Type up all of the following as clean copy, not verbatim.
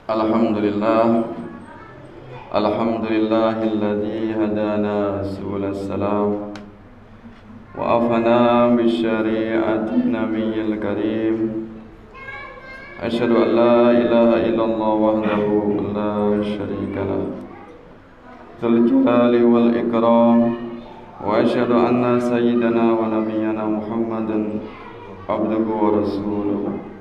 Alhamdulillah, alhamdulillahilladzi hadana subul salam wa afana bi syari'ati nabiyil karim. Asyhadu an la ilaha illallah wahdahu la syarika lah, dzul jalali wal ikram, wa asyhadu anna sayyidana wa nabiyyana Muhammadan abduhu wa rasuluh.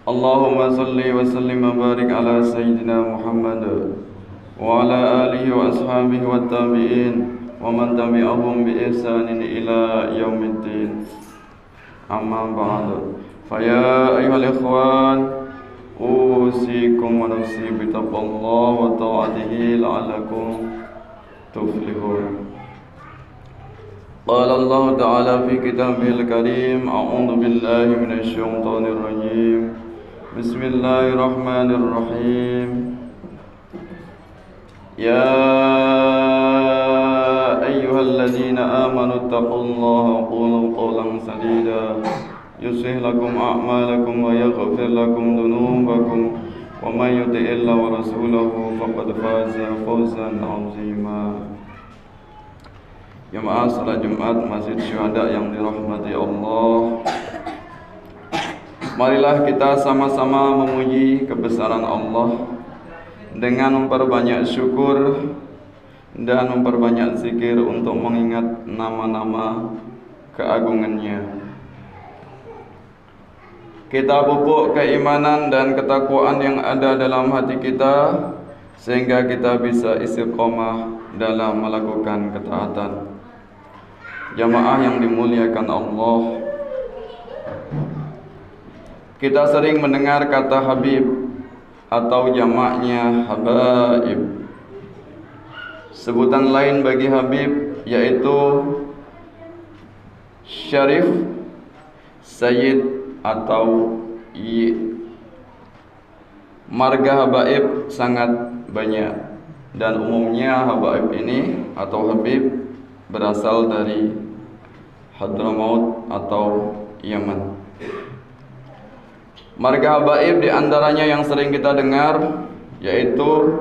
Allahumma salli wa sallim wa barik ala sayyidina Muhammad wa ala alihi wa ashabihi wa tabi'in wa man tabi'ahum bi ihsanin ila yaumiddin. Amma ba'du. Fa ya ayyuhal ikhwan, usikum wa nafsi bi taqwallahi wa ta'atihi la'allakum tuflihun. Qala Allah ta'ala fi kitabihil karim, a'udzu billahi minasy syaithanir rajim. Bismillahirrahmanirrahim. Ya ayyuhalladzina amanu taqullaha qulu qawlan sadida yuslih lakum a'malakum wa yaghfir lakum dhunubakum wa may yuti'illaha wa rasulahu faqad faza fawzan 'azima. Jemaah salat Jumat Masjid Syuhada yang dirahmati Allah, marilah kita sama-sama memuji kebesaran Allah dengan memperbanyak syukur dan memperbanyak zikir untuk mengingat nama-nama keagungannya. Kita pupuk keimanan dan ketakwaan yang ada dalam hati kita sehingga kita bisa istiqomah dalam melakukan ketaatan. Jamaah yang dimuliakan Allah, kita sering mendengar kata Habib atau jamaknya Habaib. Sebutan lain bagi Habib yaitu Syarif, Sayyid atau Yi. Marga Habaib sangat banyak dan umumnya Habaib ini atau Habib berasal dari Hadramaut atau Yaman. Marga Habaib di antaranya yang sering kita dengar yaitu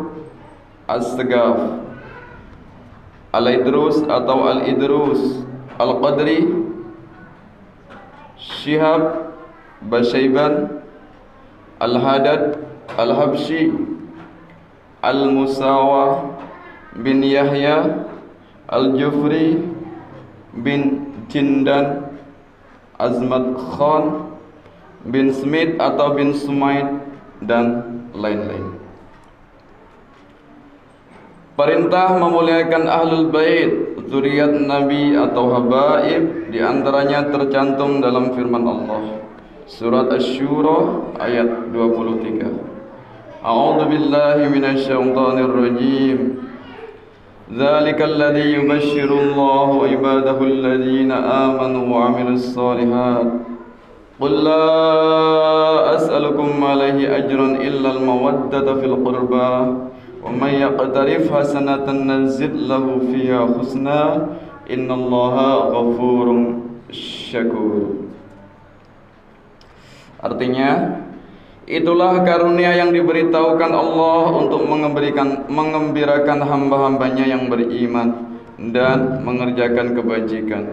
As-Segaf, Al-Idrus atau Al-Idrus, Al-Qadri, Syihab, Basyaiban, Al-Hadad, Al-Habsyi, Al-Musawa bin Yahya, Al-Jufri bin Jindan, Azmat Khan bin Smith atau bin Sumaid dan lain-lain. Perintah memuliakan ahlul bait, zuriat Nabi atau habaib di antaranya tercantum dalam firman Allah surat Asy-Syura ayat 23. A'udzu billahi minasy syaithanir rajim. Dzalikal ladzi yubashshirullahu ibadahu alladzina amanu wa 'amilus shalihat. Qul la as'alukum 'alaihi ajran illa al-mawaddata fil qurba wa may yaqtarif hasanatan nazid lahu fiha husna innallaha ghafurun syakur. Artinya, itulah karunia yang diberitahukan Allah untuk mengembirakan hamba-hambanya yang beriman dan mengerjakan kebajikan.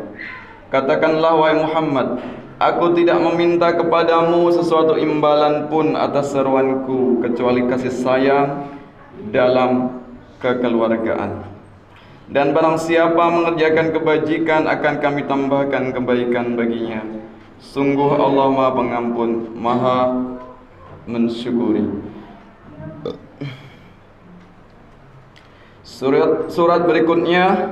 Katakanlah wahai Muhammad, aku tidak meminta kepadamu sesuatu imbalan pun atas seruanku kecuali kasih sayang dalam kekeluargaan. Dan barang siapa mengerjakan kebajikan akan kami tambahkan kebaikan baginya. Sungguh Allah Maha Pengampun, Maha mensyukuri. Surat berikutnya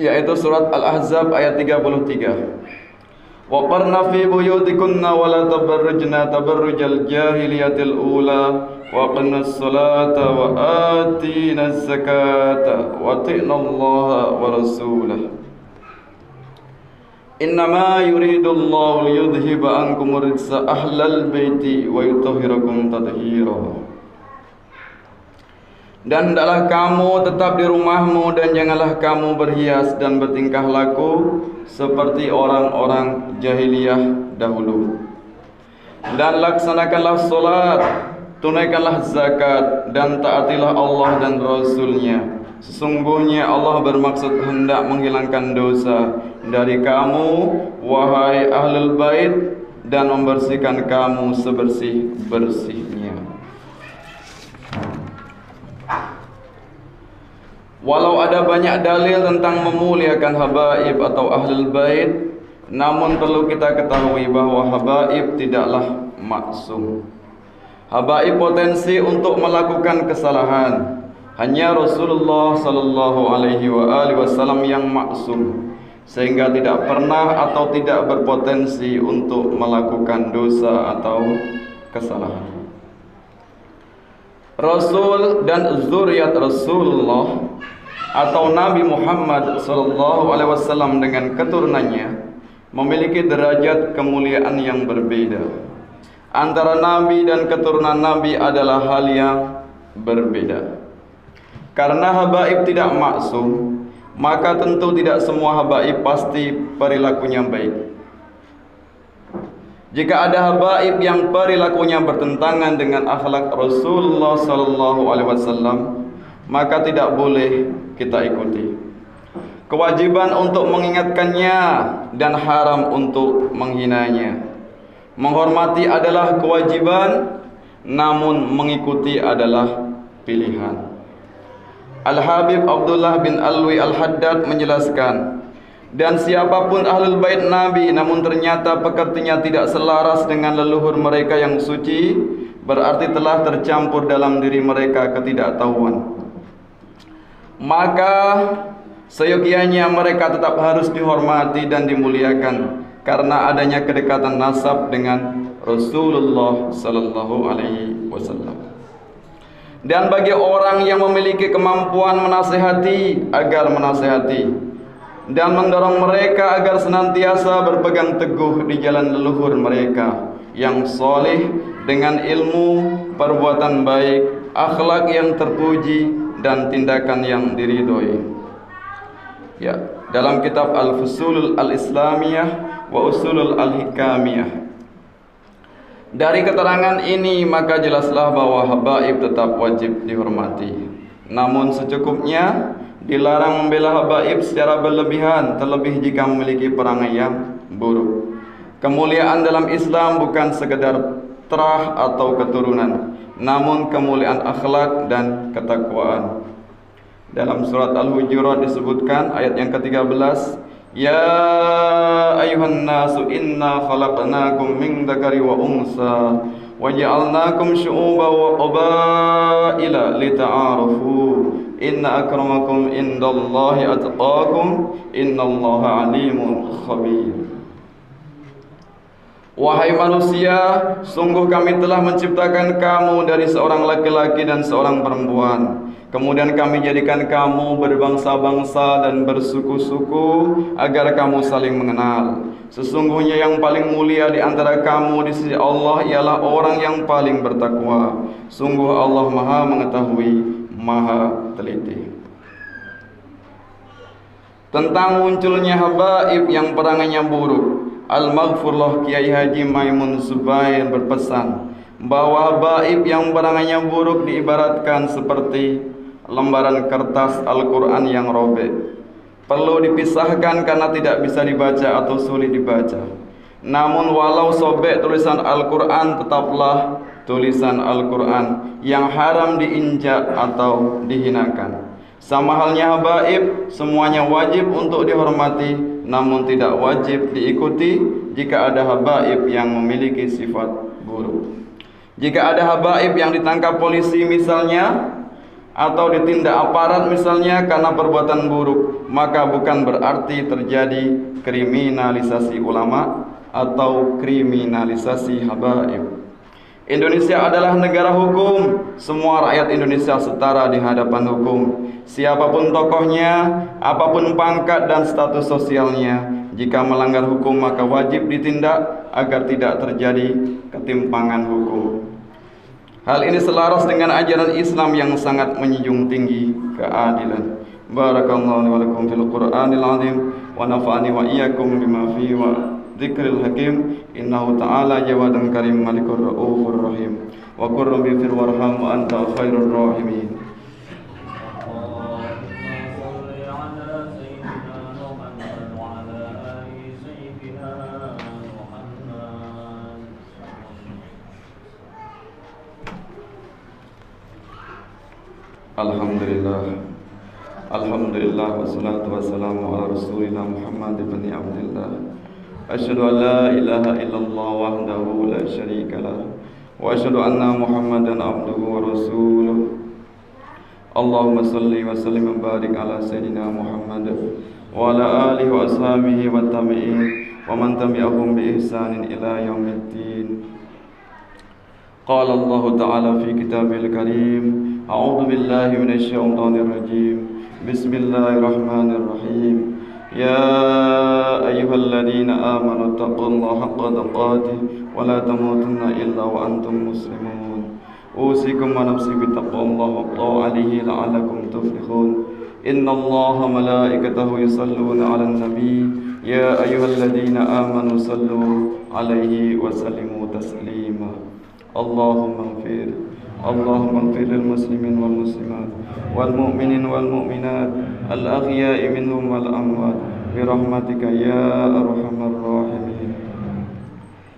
yaitu surat Al-Ahzab ayat 33. Wa qarna fi buyutikunna wa la tabarrujna tabarrujal jahiliyatil ula wa aqimnas salata wa atinaz zakata wa ati'nallaha wa rasulahu. Innama yuridullahu liyudhiba ankum rijsa ahlal baiti wa yutahhirakum tathira. Dan hendaklah kamu tetap di rumahmu dan janganlah kamu berhias dan bertingkah laku seperti orang-orang jahiliyah dahulu. dan laksanakanlah solat, tunaikanlah zakat, dan taatilah Allah dan Rasul-Nya. Sesungguhnya Allah bermaksud hendak menghilangkan dosa dari kamu, wahai ahlul bait, dan membersihkan kamu sebersih-bersihnya. Walau ada banyak dalil tentang memuliakan habaib atau ahlul bait, namun perlu kita ketahui bahwa habaib tidaklah maksum. Habaib potensi untuk melakukan kesalahan. Hanya Rasulullah sallallahu alaihi wasallam yang maksum, sehingga tidak pernah atau tidak berpotensi untuk melakukan dosa atau kesalahan. Rasul dan zuriat Rasulullah atau Nabi Muhammad sallallahu alaihi wasallam dengan keturunannya memiliki derajat kemuliaan yang berbeda. Antara Nabi dan keturunan Nabi adalah hal yang berbeda. Karena habaib tidak maksum, maka tentu tidak semua habaib pasti perilakunya baik. Jika ada habaib yang perilakunya bertentangan dengan akhlak Rasulullah sallallahu alaihi wasallam, maka tidak boleh kita ikuti. Kewajiban untuk mengingatkannya dan haram untuk menghinanya. Menghormati adalah kewajiban, namun mengikuti adalah pilihan. Al-Habib Abdullah bin Alwi Al-Haddad menjelaskan, dan siapapun ahlul bait Nabi namun ternyata pekertinya tidak selaras dengan leluhur mereka yang suci, berarti telah tercampur dalam diri mereka ketidaktahuan. Maka seyogianya mereka tetap harus dihormati dan dimuliakan karena adanya kedekatan nasab dengan Rasulullah sallallahu alaihi wasallam. Dan bagi orang yang memiliki kemampuan menasihati agar menasihati dan mendorong mereka agar senantiasa berpegang teguh di jalan leluhur mereka yang soleh dengan ilmu, perbuatan baik, akhlak yang terpuji, dan tindakan yang diridhoi. Ya, dalam kitab Al-Fusulul Al-Islamiyah wa Usulul Al-Hikamiyah, dari keterangan ini maka jelaslah bahwa habaib tetap wajib dihormati. Namun secukupnya, dilarang membela habaib secara berlebihan, terlebih jika memiliki perangai yang buruk. Kemuliaan dalam Islam bukan sekedar terah atau keturunan, namun kemuliaan akhlak dan ketakwaan. Dalam surat Al-Hujurat disebutkan ayat yang ke-13, Ya ayuhan nasu inna khalaqnakum min dzakari wa unsa wa ja'alnakum syu'uban wa qabaila lita'arafu inna akramakum indallahi atqakum innallaha alimun khabir. Wahai manusia, sungguh kami telah menciptakan kamu dari seorang laki-laki dan seorang perempuan. Kemudian kami jadikan kamu berbangsa-bangsa dan bersuku-suku agar kamu saling mengenal. Sesungguhnya yang paling mulia di antara kamu di sisi Allah ialah orang yang paling bertakwa. Sungguh Allah Maha mengetahui, Maha teliti. Tentang munculnya habaib yang perangainya buruk, Al-Maghfurlah Kiai Haji Maimun Zubair berpesan bahwa habaib yang perangainya buruk diibaratkan seperti lembaran kertas Al-Quran yang robek. Perlu dipisahkan karena tidak bisa dibaca atau sulit dibaca. Namun walau sobek tulisan Al-Quran, tetaplah tulisan Al-Quran yang haram diinjak atau dihinakan. Sama halnya habaib, semuanya wajib untuk dihormati, namun tidak wajib diikuti jika ada habaib yang memiliki sifat buruk. Jika ada habaib yang ditangkap polisi misalnya, atau ditindak aparat misalnya karena perbuatan buruk, maka bukan berarti terjadi kriminalisasi ulama atau kriminalisasi habaib. Indonesia adalah negara hukum. Semua rakyat Indonesia setara di hadapan hukum. Siapapun tokohnya, apapun pangkat dan status sosialnya, jika melanggar hukum maka wajib ditindak agar tidak terjadi ketimpangan hukum. Hal ini selaras dengan ajaran Islam yang sangat menjunjung tinggi keadilan. Barakallahu wa lakum fil Qur'anil azim ونفعني وإياكم بما فيه وذكر الحكيم إنه تعالى جواد كريم ملك الرؤوف الرحيم وقل رب اغفر وارحم وأنت خير الراحمين. Alhamdulillah wassalatu wassalamu ala rasulillah Muhammad ibn Abdullah. Asyhadu an la ilaha illallah wahdahu la syarika lah wa asyhadu anna Muhammadan abduhu wa rasuluh. Allahumma salli wa sallim wa barik ala sayyidina Muhammad wa ala alihi wa ashabihi wa tabi'in wa man tabi'ahum bi ihsanin ila yaumiddin. Qala Allah ta'ala fi kitabil karim. A'udzu billahi minasy syaithanir rajim. Bismillahirrahmanirrahim. Ya ayyuhalladzina amanu taqullaha haqqa tuqatih wa la tamutunna illa wa antum muslimun. Usikum wa nafsi bittaqwallahi wa ta'alihi la'allakum tuflihun. Innallaha malaikatahu yusalluna 'alan nabi. Ya ayyuhalladzina amanu sallu 'alaihi wa sallimu taslima. Allahumma ighfir lil muslimin wal muslimat wal mu'minin wal mu'minat al ahya'i minhum wal amwat bi rahmatika ya arhamar rahimin.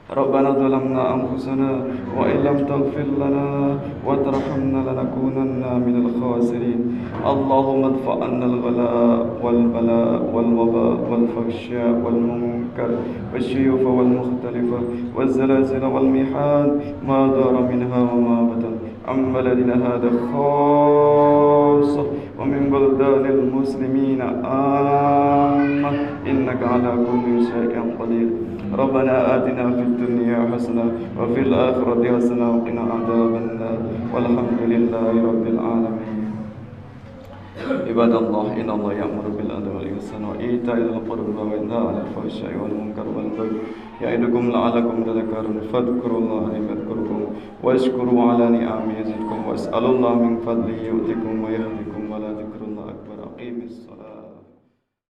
Rabbana zalamna anfusana wa illam taghfir lana wa tarhamna lanakunanna minal khasirin. Allahumma adfa' 'anna al-ghala wal bala wal waba wal fahsya wal munkar wasyuyuf wal mukhtalifa wal zalazil wal mihan ma dara minha wa ma batan am baladina hadha khassa wa min buldanil muslimina amma innaka ala kulli syai'in qadir. Rabbana atina fid dunya hasanah wa fil akhirati hasanah wa qina adzabannar walhamdulillahi rabbil alamin. Ibadallah, innallaha ya'muru bil adli wal ihsani wa ita'i dzil qurba wa yanha 'anil fahsya'i wal munkari wal baghi ya'idukum la'allakum tadhakkarun. Fadhkurullaha yadhkurkum washkuru 'ala ni'amihi yazidkum was'alullaha min fadlihi yu'tikum wa yahdikum.